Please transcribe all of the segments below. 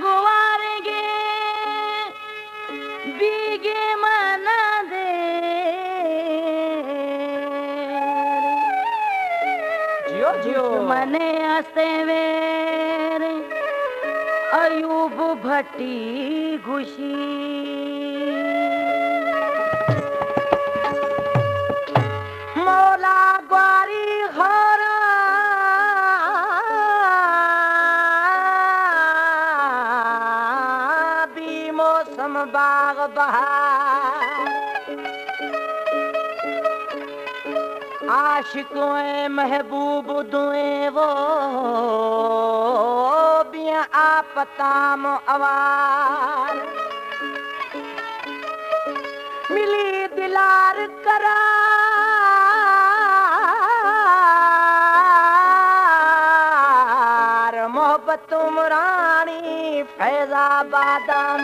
गुवारेंगे बीगे मना दे जियो जियो मने हंसते वेर अयूब भट्टी घुशी मौला ग्वारी घोरा भी मौसम बाग बहार आशिकों महबूब दुए वो बिया आपताम अवार मिली दिलार करार मोहब्बत मुरानी फैजाबादाम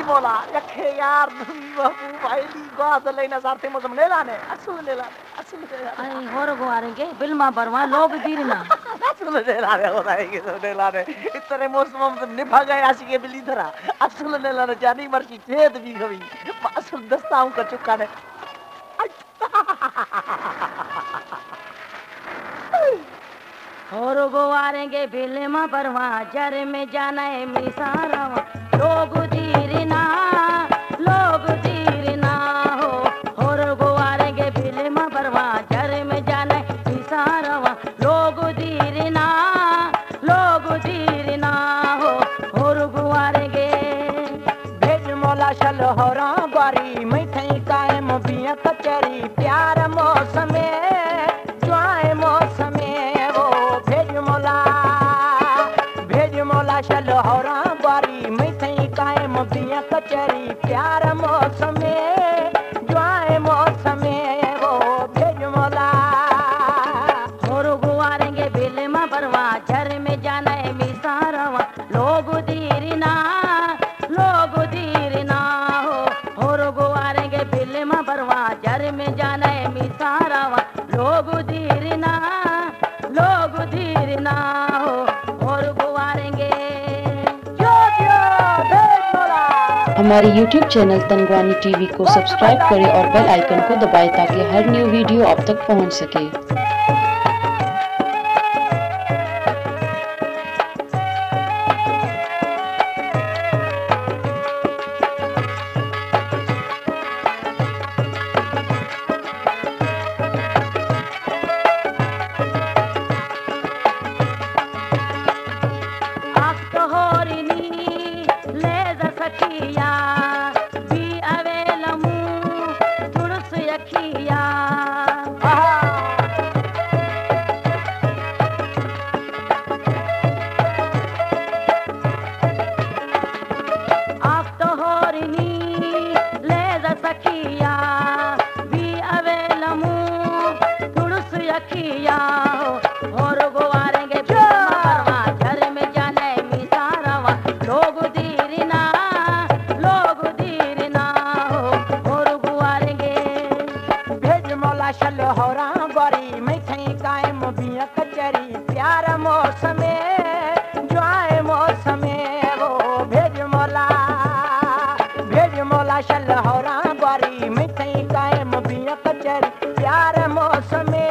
मोला रखे यार भाई गास लेना सारते मौसम ने लाने असल आई होर गुवारेंगे बिल्मा बरवा लोग दीरना असल ने लाने होता है कि सब ने लाने इतने मौसम में निभा गए आशी के बिल्ली धरा असल ने लाने जानी मर्जी छेद भी गई असल दस्ताऊं का चुका ने होर गुवारेंगे बिल्मा बरवा जर में जाना है मिसारा लोग दीरना हो होर गुवारेंगे बिल्मा बरवा जर में जाना है मिसारा लोग दीरना हो होर गुवारेंगे भेज मौला शल होरा ग्वारी मैं थई कायम बिया कचरी प्यार मौसमे जुआए मौसमे वो भेज मौला शल होरा ग्वारी मैं थई कायम बिया कचरी प्यार मौसमे जुआए मौसमे वो भेज मौला होर गुवारेंगे बिल्मा बरवा झर में जाना है मिसारवा लोग दीरना हो होर गुवारेंगे बिल्मा बरवा झर में जाना है मिसारवा लोग दीरना हो होर गुवारेंगे हमारे YouTube चैनल तंगवानी टीवी को सब्सक्राइब करें और बेल आइकन को दबाएं ताकि हर न्यू वीडियो आप तक पहुंच सके। शल होरा ग्वारी मिठई कायम बिया कचरी प्यार मौसमे